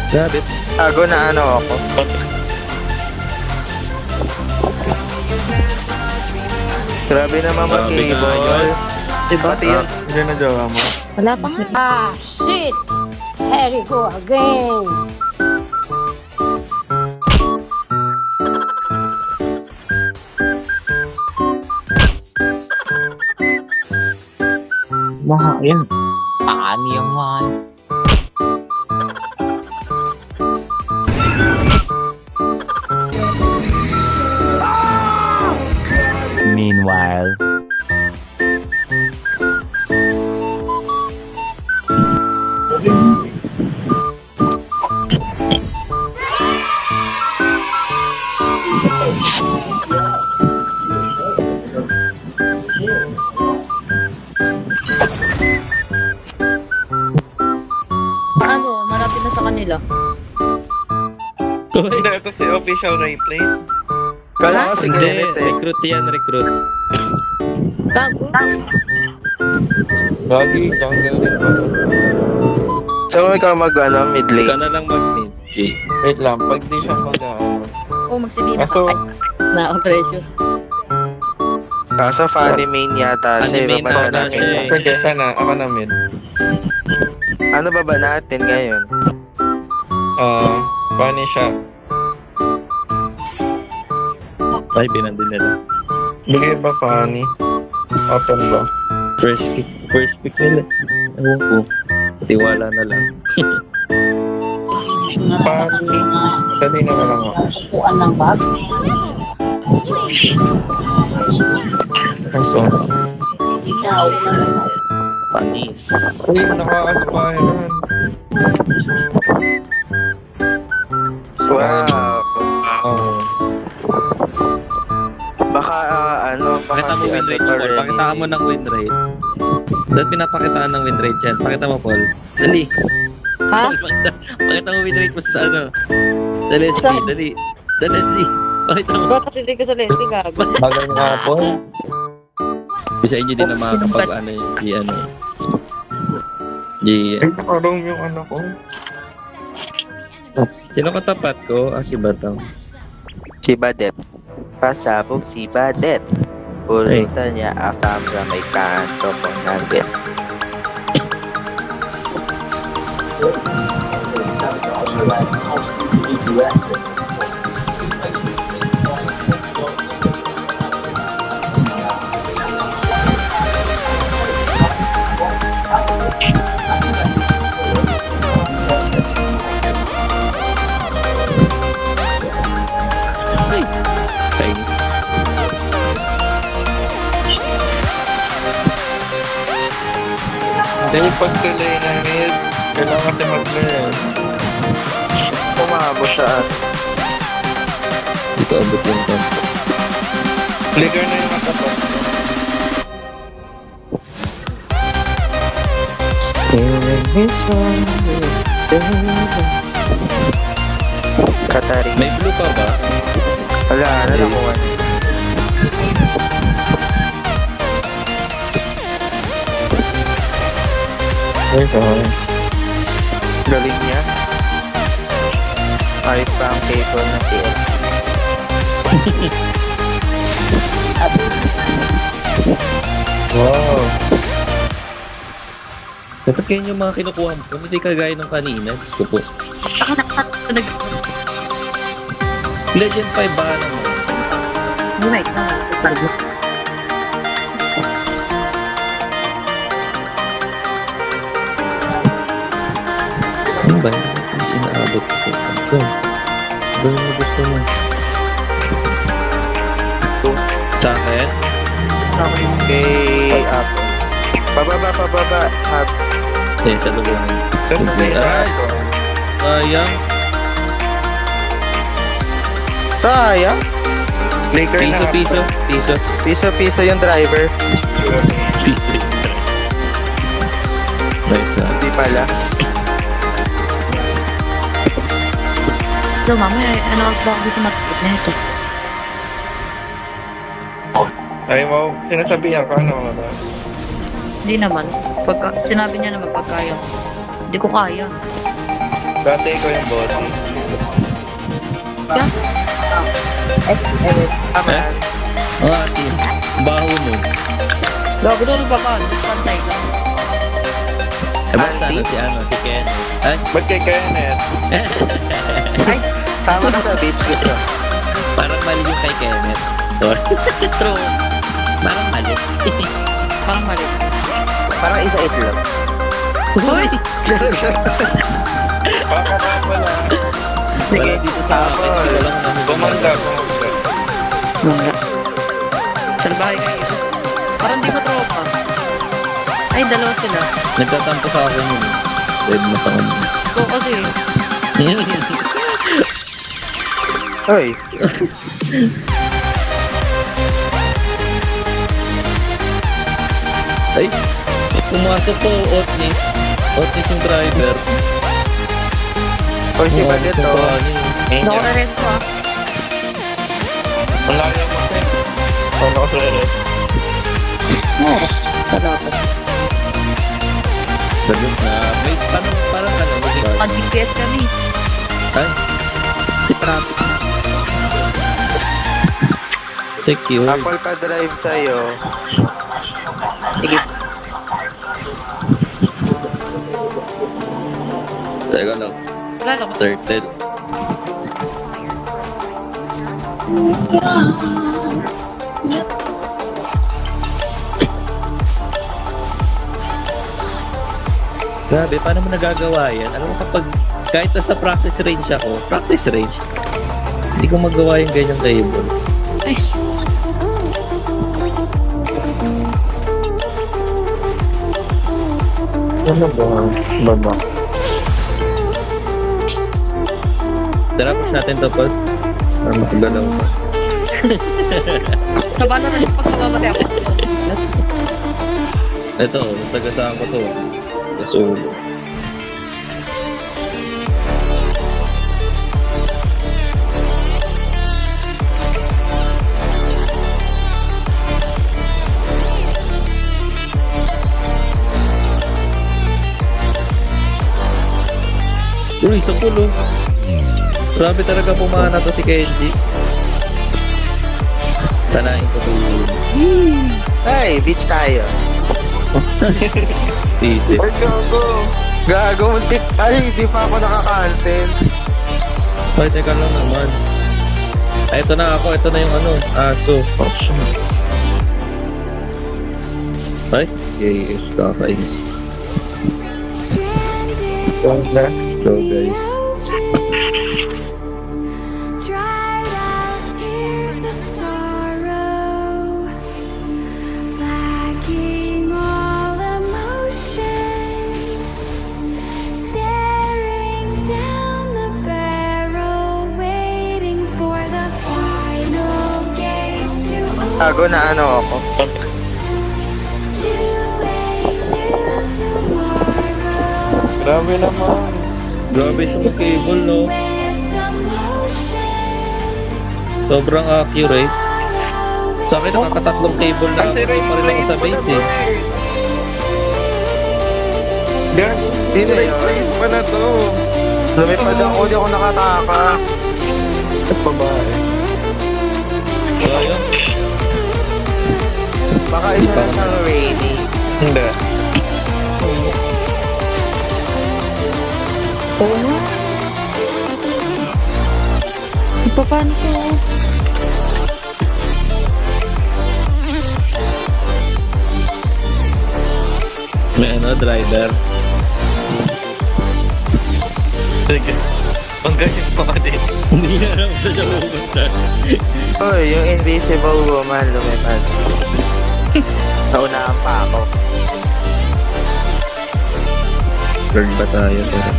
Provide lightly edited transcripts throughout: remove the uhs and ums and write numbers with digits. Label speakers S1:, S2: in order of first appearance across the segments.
S1: Grabe.
S2: Tago na ano ako. Grabe naman
S1: Grabe nga
S2: mag-cable.
S1: yun.
S2: Diba? Pati yun.
S3: Hindi na jowa mo.
S4: Wala pa nga.
S5: Ah, shit! Here we go again.
S1: Maha, yan. Paano yung man? Meanwhile.
S4: Ano, malapit na sa kanila.
S3: Hindi, ito si official replace.
S2: Kala ko si
S1: Hindi,
S2: Kenneth eh.
S1: recruit yan, recruit.
S4: Tago.
S3: Lagi, jungle din ba?
S2: So ikaw mid
S1: Ka
S2: lane.
S1: na lang mag-mid, G.
S3: Wait lang, pag di siya mag-ano.
S4: Oh, magsilina
S3: Kaso,
S4: na operation.
S2: Kaso funny main yata siya.
S1: Funny main
S2: Iba ba
S1: daw
S2: natin?
S1: na siya.
S3: sige, sana, ako na mid.
S2: Ano ba natin ngayon?
S3: Funny siya.
S1: Ay, binandin nila.
S3: Bigay ba funny? Open ba?
S1: First pick nila. Ewan ko. Tiwala na lang.
S3: Funny. Sali na lang ako.
S5: Kuan ng bag.
S3: Kaso,
S1: Panis.
S3: uy, naka-aspiran.
S2: Wow.
S3: Oh.
S2: Baka ano,
S1: Pakita mo win rate, Paul. Pakitaan mo ng win rate. Dahil pinapakitaan ng win rate yan. Pakita mo, Paul. Dali.
S4: Ha?
S1: Paul, pakita mo win rate mo sa ano. Sa Leslie,
S4: Saan?
S1: dali. Sa Leslie. Pakita mo.
S4: Bakit hindi ka sa Leslie gago?
S3: Bagal nga po.
S1: Sa inyo din na makakapag ano yung di ano. Di,
S3: Ay, nakarong yung ano ko.
S1: sino katapat ko? Ah, si Batang.
S2: Si Badet. Pasabog si Badet. Pulutan niya afam sa may kanto ko nugget.
S1: Ay! Ay.
S3: Dahil pag tuloy na mid, kailangan kasi mag-bless.
S2: Umabot sa at.
S1: Dito abot yung tempo.
S3: Flicker na yung matapat.
S2: Katari.
S1: May blue pa ba?
S2: Wala na
S1: Ayun.
S2: nakuha niya.
S3: Ay, sorry.
S2: Galing niya. Ayos pa ang cable ng TL.
S3: Wow.
S1: Dapat kayo yung mga kinukuha mo. Hindi kagaya nung kanina. Gusto po.
S4: Ako nakakat.
S1: Legend 5 ba naman?
S4: Buhay ka. Talbos.
S1: Ano ba yun? Yung sinaabot ko. Ito. Doon mo gusto mo. Sa akin?
S2: Kay Apple. Pababa. Up.
S1: Eh, sa lubungan.
S3: Saan na yung
S1: Ay! Sayang.
S2: Sayang.
S3: Flicker na.
S2: Piso yung driver.
S1: Piso. Nice na.
S2: Hindi pala.
S4: So, mamaya, ano ang bakit dito matapit na ito?
S3: Ay, wow. Sinasabihan ka, ano ba?
S4: Hindi naman. Pagka, sinabi niya naman pagkaya. Hindi ko kaya.
S3: Dati ikaw yung boss.
S2: Tama.
S1: Oo, ate. Baho mo.
S4: Gago doon ba ba? Pantay ka.
S1: Eh, basta
S2: Auntie?
S1: si si Ken. Ay,
S3: Ba't kay Kenneth?
S2: Sama ka sa beach gusto.
S1: parang mali yung kay Kenneth. Sorry.
S4: True.
S1: Parang mali.
S4: Parang mali.
S2: Parang isa itlog.
S4: Hoy!
S3: Baka na pala.
S1: Sige, dito sa akin.
S2: Tapos,
S1: Walang ano.
S3: Bumangga.
S4: Salbahe kayo. Parang di ko tropa. Ay, dalawa sila.
S1: Nagtatampo sa akin yun. Red na sa kanya.
S4: Ito kasi.
S2: Hoy,
S1: Ay, pumasok po, Otnis. Otnis yung driver.
S2: hoy si Badet
S1: Pumasok
S2: to.
S1: po, ano yun.
S4: Hindi ako na-rest ko ah.
S3: Ang layo mo siya. Ano ka sa rin?
S4: Salamat.
S1: Balut na. May parang ano.
S4: Mag-GPS kami.
S1: Ay,
S4: Si traffic.
S1: secure.
S2: Apple pa drive sa'yo.
S4: Sige.
S1: Teka lang.
S4: Wala lang.
S1: Certain. Grabe, paano mo nagagawa yan? Alam mo kapag kahit nasa practice range ako, practice range, hindi ko magawa yung ganyang table.
S4: Nice.
S2: Ano ba? Baba.
S1: Tara, push natin to, Paul. Para makagalaw ka.
S4: Sa bala na yung pagkababati ako.
S1: Ito, tagasaan ko to. Kasulo. Uy, sa pulo. Grabe talaga pumana to si Kenji. Sanain ko to yun.
S2: Hey, beach tayo.
S1: Easy.
S2: Ay, gago. Gago, muntik. Ay, di pa ako nakaka-cancel.
S1: Ay, teka lang naman. Ay, ito na ako. Ito na yung ano, aso. Ay, yes, kakainis. So, guys.
S6: Dried out tears of sorrow, lacking all emotion, staring down the barrel, waiting for the final gates to open.
S2: Gago na ano ako.
S6: To a new tomorrow.
S3: Grabe naman.
S1: Grabe sa cable, no?
S6: With the motion.
S1: Sobrang accurate. Sa akin, nakakatatlong cable na ako. Hindi pa rin ako sa base, eh.
S3: Yan.
S2: Sino yun?
S3: Race pa na to.
S2: Lumipad ako, di ako nakataka.
S3: At babae.
S1: So, ayun.
S2: Baka isa na siyang rainy.
S3: Hindi.
S4: Oo nga. Paano ko?
S1: May ano, driver.
S3: Sige. Panggayin mo ka din.
S1: Hindi na alam sa siya pupunta.
S2: Hoy, yung invisible woman lumipad. Naunahan pa ako.
S1: Bird ba tayo? Pero...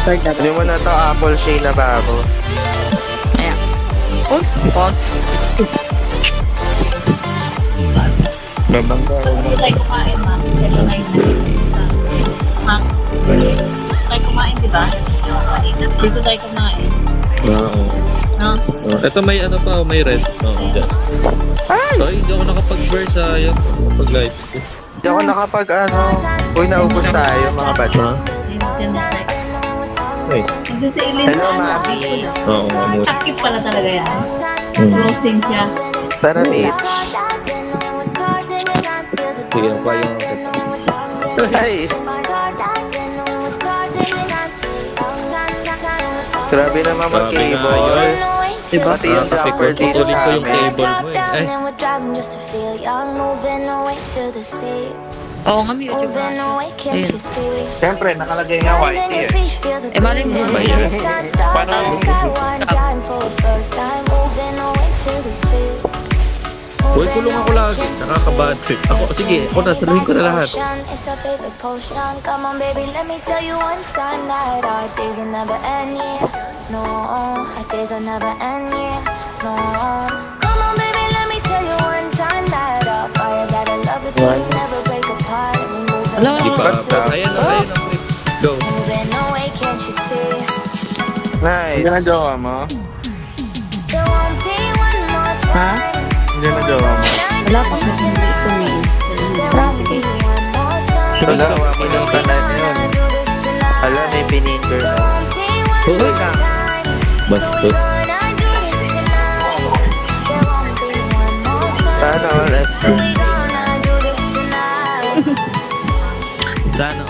S4: Third na
S2: Hindi mo na to apple shade na bago.
S4: Ayan. Uy, pag.
S3: Babangga ako mo.
S7: Tayo kumain, ma'am. Ma'am, tayo kumain, di ba? Dito tayo kumain.
S1: Oo.
S7: No?
S1: Ito may ano pa, may rest. Oo, dyan. So, hindi ako nakapag-burst sayang. Pag-live ko.
S2: Hindi ako nakapag uy, naubos tayo mga bata.
S1: Ha? Ay.
S2: Hello, Mami.
S1: Oo, amor.
S7: Active pala talaga yan.
S1: Hmm.
S7: Closing siya.
S2: Tara, Mitch.
S1: Sige, pa yung...
S2: Ay, grabe naman
S1: Grabe nga
S2: mag-cable.
S4: Diba?
S2: Pati yung
S1: Kasi
S2: dropper
S1: kung
S2: dito
S1: tutuloy
S2: sa
S1: ko yung
S2: amin.
S1: cable mo eh. Ay,
S4: Oo nga, may YouTube na. Ayun.
S3: Siyempre, nakalagay nga YT eh.
S4: Eh, malay mo.
S1: ba yan?
S3: Paano?
S1: Uy, kulong ako lagi. Nakaka-bad trip. Ako, sige, ako na, saluhin ko na lahat.
S6: It's our favorite potion. Come on, baby, let me tell you one time that our days will never end, yeah. No, our days will never end, yeah. No. Come on, baby, let me tell you one time that our fire that I love with you never break apart. And we moving
S4: Hello?
S1: Di pa,
S2: Basta.
S1: ayan na, ayan na. Go.
S6: moving away, can't you see?
S2: Nice.
S3: Hindi na jowa mo?
S6: There won't be one more time.
S3: Hindi na jowa mo?
S4: Wala pa sa dito ni.
S6: Traffic. One more time.
S2: Wala, gawa mo yung tanan yun.
S6: Do this tonight.
S2: Hala, may pininder na.
S6: Won't be one
S1: Uy,
S6: more time.
S1: Bastos.
S6: Gonna do this tonight. There won't be one more time.
S2: Sana all extra.
S6: We gonna do this tonight.
S1: Sana